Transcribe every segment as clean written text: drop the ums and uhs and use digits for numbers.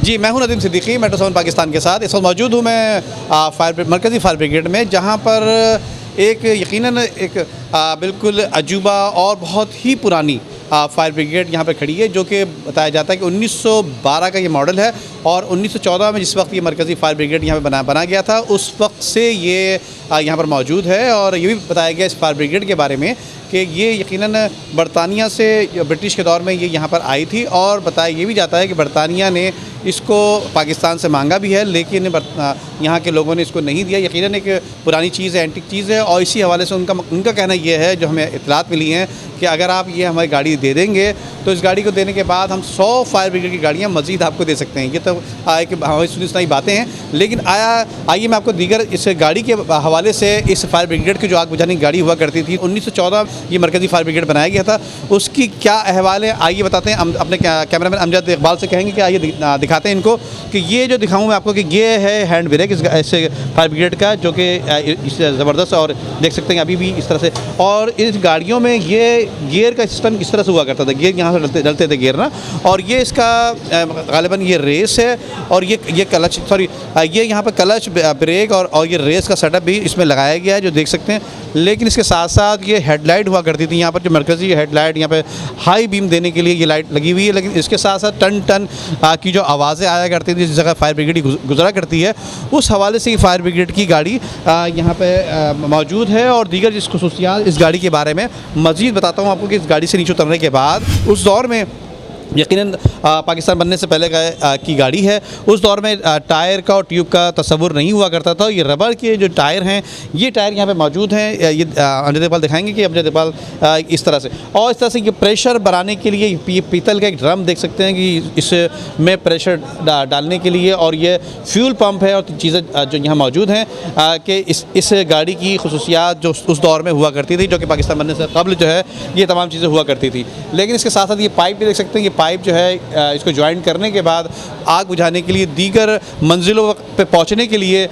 जी, मैं हूं नदीम सिद्दीकी, मेट्रो 7 पाकिस्तान के साथ। इस वक्त मौजूद हूं मैं मरकज़ी फायर ब्रिगेड में, जहां पर एक यकीनन एक बिल्कुल अजूबा और बहुत ही पुरानी फायर ब्रिगेड यहाँ पर खड़ी है, जो कि बताया जाता है कि 1912 का ये मॉडल है। और 1914 में जिस वक्त ये मरकज़ी फायर ब्रिगेड यहाँ पे बना गया था, उस वक्त से ये यहाँ पर मौजूद है। और ये भी बताया गया इस फायर ब्रिगेड के बारे में कि ये यकीनन बरतानिया से, ब्रिटिश के दौर में ये यहाँ पर आई थी। और बताया ये भी जाता है कि बरतानिया ने इसको पाकिस्तान से मांगा भी है, लेकिन यहाँ के लोगों ने इसको नहीं दिया। यकीनन एक पुरानी चीज़ है, एंटिक चीज़ है। और इसी हवाले से उनका कहना ये है, जो हमें इत्तलात मिली हैं, कि अगर आप ये हमारी गाड़ी दे देंगे तो इस गाड़ी को देने के बाद हम 100 फायर ब्रिगेड की गाड़ियाँ मज़ीद आपको दे सकते हैं। ये तो एक हमारी सुनी बातें हैं, लेकिन आइए मैं आपको दीगर इस गाड़ी के हवाले से, इस फायर ब्रिगेड की जो आग बुझाने की गाड़ी हुआ करती थी, 1914 ये मरकज़ी फायर ब्रिगेड बनाया गया था, उसकी क्या अहवाल है आइए बताते हैं। अपने कैमरामैन अमजद इकबाल से कहेंगे कि आइए दिखाते हैं इनको, कि ये जो दिखाऊँ मैं आपको कि ये है हैंड ब्रेक इस फायर ब्रिगेड का, जो कि ज़बरदस्त, और देख सकते हैं अभी भी इस तरह से। और इस गाड़ियों में ये गियर का सिस्टम इस तरह से हुआ करता था, गियर यहाँ से डलते थे गियर ना। और ये इसका गालिबन ये रेस है, और ये क्लच, सॉरी ये यहाँ पर क्लच, ब्रेक और ये रेस का सेटअप भी इसमें लगाया गया है, जो देख सकते हैं। लेकिन इसके साथ साथ ये हेडलाइट हुआ करती थी यहाँ पर, जो मरकज़ी हेडलाइट यहाँ पे हाई बीम देने के लिए ये लाइट लगी हुई है। लेकिन इसके साथ साथ टन टन की जो आवाज़ें आया करती थी जिस जगह फायर ब्रिगेड गुजरा करती है, उस हवाले से फायर ब्रिगेड की गाड़ी यहाँ पे मौजूद है। और दीगर जिस खुसूसियात इस गाड़ी के बारे में मज़ीद बताता हूँ आपको, कि इस गाड़ी से नीचे उतरने के बाद, उस दौर में यकीनन पाकिस्तान बनने से पहले की गाड़ी है। उस दौर में टायर का और ट्यूब का तस्वुर नहीं हुआ करता था। ये रबर के जो टायर हैं, ये टायर यहाँ पे मौजूद हैं। ये अमजद इकबाल दिखाएंगे कि अमजद इकबाल इस तरह से, और इस तरह से ये प्रेशर बनाने के लिए ये पीतल का एक ड्रम देख सकते हैं, कि इसमें प्रेशर डालने के लिए। और ये फ्यूल पंप है, और चीज़ें जो यहाँ मौजूद हैं, कि इस गाड़ी की खुसूसियात जो उस दौर में हुआ करती थी, जो कि पाकिस्तान बनने से कबल जो है ये तमाम चीज़ें हुआ करती थी। लेकिन इसके साथ साथ ये पाइप भी देख सकते हैं, पाइप जो है इसको ज्वाइन करने के बाद आग बुझाने के लिए, दीगर मंजिलों पे पहुंचने के लिए,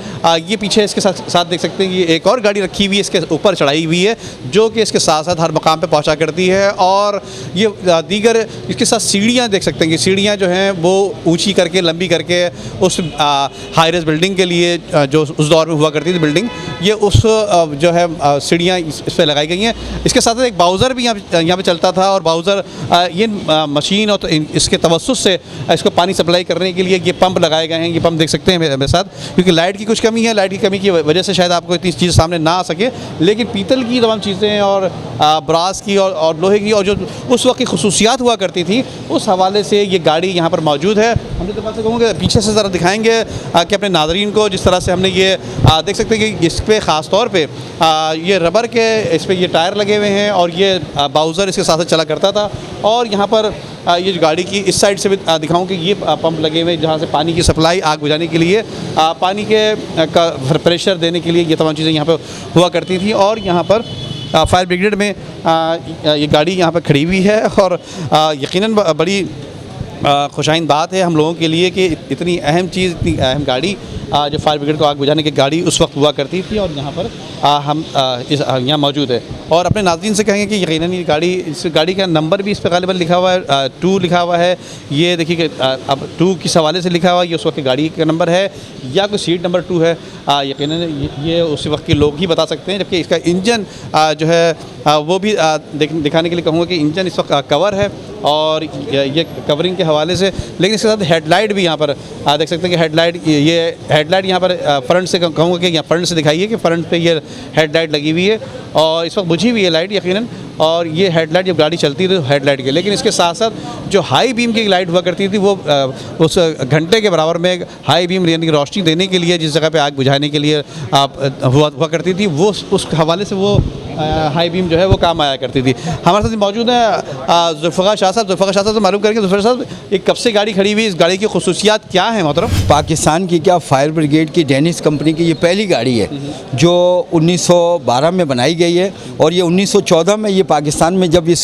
ये पीछे इसके साथ देख सकते हैं कि एक और गाड़ी रखी हुई है, इसके ऊपर चढ़ाई हुई है, जो कि इसके साथ साथ हर मकाम पे पहुंचा करती है। और ये दीगर इसके साथ सीढ़ियां देख सकते हैं, कि सीढ़ियां जो हैं वो ऊंची करके, लंबी करके, उस हाई रेज बिल्डिंग के लिए जो उस दौर में हुआ करती थी बिल्डिंग, ये उस जो है सीढ़ियाँ इस पर लगाई गई हैं। इसके साथ साथ एक बाउज़र भी यहाँ पे चलता था, और बाउज़र ये मशीन और तो इसके तवस्सुस से इसको पानी सप्लाई करने के लिए ये पंप लगाए गए हैं। ये पंप देख सकते हैं मेरे साथ, क्योंकि लाइट की कुछ कमी है, लाइट की कमी की वजह से शायद आपको इतनी चीज़ सामने ना आ सके। लेकिन पीतल की तमाम चीज़ें, और ब्रास की और लोहे की, और जो उस वक्त की खुसूसियात हुआ करती थी, उस हवाले से ये गाड़ी यहाँ पर मौजूद है। हमने तो बात से कहूँगा पीछे से ज़रा दिखाएँगे कि अपने नाज़रीन को, जिस तरह से हमने ये देख सकते हैं कि इस पर ख़ास तौर पर ये रबर के इस पर ये टायर लगे हुए हैं, और ये बाउज़र इसके साथ चला करता था। और यहाँ पर ये जो गाड़ी की इस साइड से भी दिखाऊं कि ये पंप लगे हुए, जहाँ से पानी की सप्लाई आग बुझाने के लिए, पानी के प्रेशर देने के लिए ये तमाम चीज़ें यहाँ पर हुआ करती थी। और यहाँ पर फायर ब्रिगेड में ये गाड़ी यहाँ पर खड़ी हुई है। और यकीनन बड़ी खुशाइन बात है हम लोगों के लिए, कि इतनी अहम चीज़, इतनी अहम गाड़ी जो फायर ब्रिगेड को आग बुझाने की गाड़ी उस वक्त हुआ करती थी, और यहाँ पर हम यहाँ मौजूद है। और अपने नाज़रीन से कहेंगे कि यकीनन ये गाड़ी, इस गाड़ी का नंबर भी इस पर गालिबन लिखा हुआ है, 2 लिखा हुआ है। ये देखिए कि अब 2 किस हवाले से लिखा हुआ है, ये उस वक्त की गाड़ी का नंबर है या कोई सीट नंबर 2 है, यकीनन ये उस वक्त के लोग ही बता सकते हैं। जबकि इसका इंजन जो है वो भी दिखाने के लिए कहूँगा कि इंजन इस वक्त कवर है, और ये कवरिंग के हवाले से। लेकिन इसके साथ हेडलाइट भी यहाँ पर देख सकते हैं कि हेडलाइट यहाँ पर फ्रंट से कहूँगा कि यहाँ फ्रंट से दिखाइए कि फ्रंट पे ये हेडलाइट लगी हुई है, और इस वक्त बुझी हुई है लाइट यकीनन। और ये हेडलाइट जब गाड़ी चलती थी तो हेडलाइट के, लेकिन इसके साथ साथ जो हाई बीम की लाइट हुआ करती थी, वो उस घंटे के बराबर में हाई बीम यानी रोशनी देने के लिए, जिस जगह पे आग बुझाने के लिए हुआ करती थी, वो उस हवाले से वो हाई बीम जो है वो काम आया करती थी। हमारे साथ मौजूद है जुल्फ़िकार शाह साहब। जुल्फ़िकार शाह साहब से मालूम करेंगे, जुल्फ़िकार साहब एक कब से गाड़ी खड़ी हुई, इस गाड़ी की खुसूसियात क्या है मोहतरम? पाकिस्तान की क्या फायर ब्रिगेड की डेनिस कंपनी की ये पहली गाड़ी है जो 1912 में बनाई गई है। और ये 1914 में ये पाकिस्तान में जब इस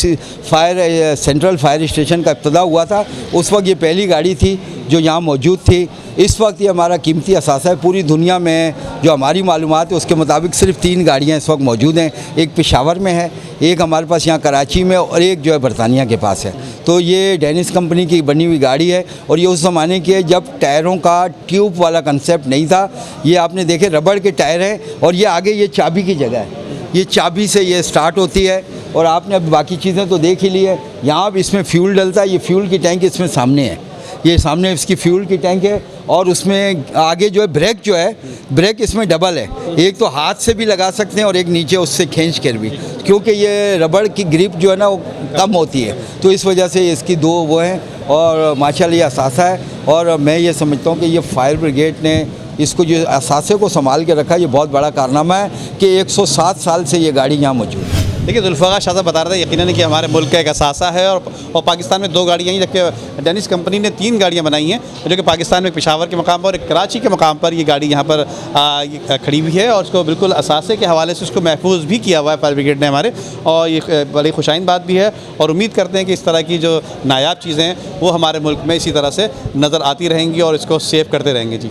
सेंट्रल फायर स्टेशन का इब्तिदा हुआ था, उस वक्त ये पहली गाड़ी थी जो यहाँ मौजूद थी। इस वक्त ये हमारा कीमती असासा है। पूरी दुनिया में जो हमारी मालूमात है उसके मुताबिक सिर्फ 3 गाड़ियाँ इस वक्त मौजूद हैं। एक पेशावर में है, एक हमारे पास यहाँ कराची में, और एक जो है बरतानिया के पास है। तो ये डेनिस कंपनी की बनी हुई गाड़ी है और ये उस ज़माने की है जब टायरों का ट्यूब वाला कंसेप्ट नहीं था। ये आपने देखे रबड़ के टायर हैं और ये आगे ये चाबी की जगह है, ये चाबी से ये स्टार्ट होती है। और आपने अब बाकी चीज़ें तो देख ही ली है। यहाँ अब इसमें फ्यूल डलता है, ये फ्यूल की टैंक इसमें सामने है, ये सामने इसकी फ्यूल की टैंक है। और उसमें आगे जो है ब्रेक जो है, ब्रेक इसमें डबल है, एक तो हाथ से भी लगा सकते हैं और एक नीचे उससे खींच कर भी, क्योंकि ये रबड़ की ग्रिप जो है ना वो कम होती है, तो इस वजह से इसकी दो वो हैं। और माशाल्लाह ये असासा है और मैं ये समझता हूँ कि ये फायर ब्रिगेड ने इसको जो असासे को संभाल के रखा, ये बहुत बड़ा कारनामा है कि 107 साल से ये गाड़ी यहाँ मौजूद है। देखिए जुल्फ़िकार शाह साहब बता रहे थे यकीनन कि हमारे मुल्क का एक असासा है और पाकिस्तान में 2 गाड़ियाँ हैं, जबकि डेनिस कंपनी ने 3 गाड़ियाँ बनाई हैं, जो कि पाकिस्तान में पेशावर के मकाम पर और एक कराची के मकाम पर ये गाड़ी यहाँ पर खड़ी हुई है। और उसको बिल्कुल असासे के हवाले से उसको महफूज भी किया हुआ है फायर ब्रिगेड ने हमारे, और ये बड़ी खुशाइन बात भी है। और उम्मीद करते हैं कि इस तरह की जो नायाब चीज़ें हैं वो हमारे मुल्क में इसी तरह से नज़र आती रहेंगी और इसको सेव करते रहेंगे। जी।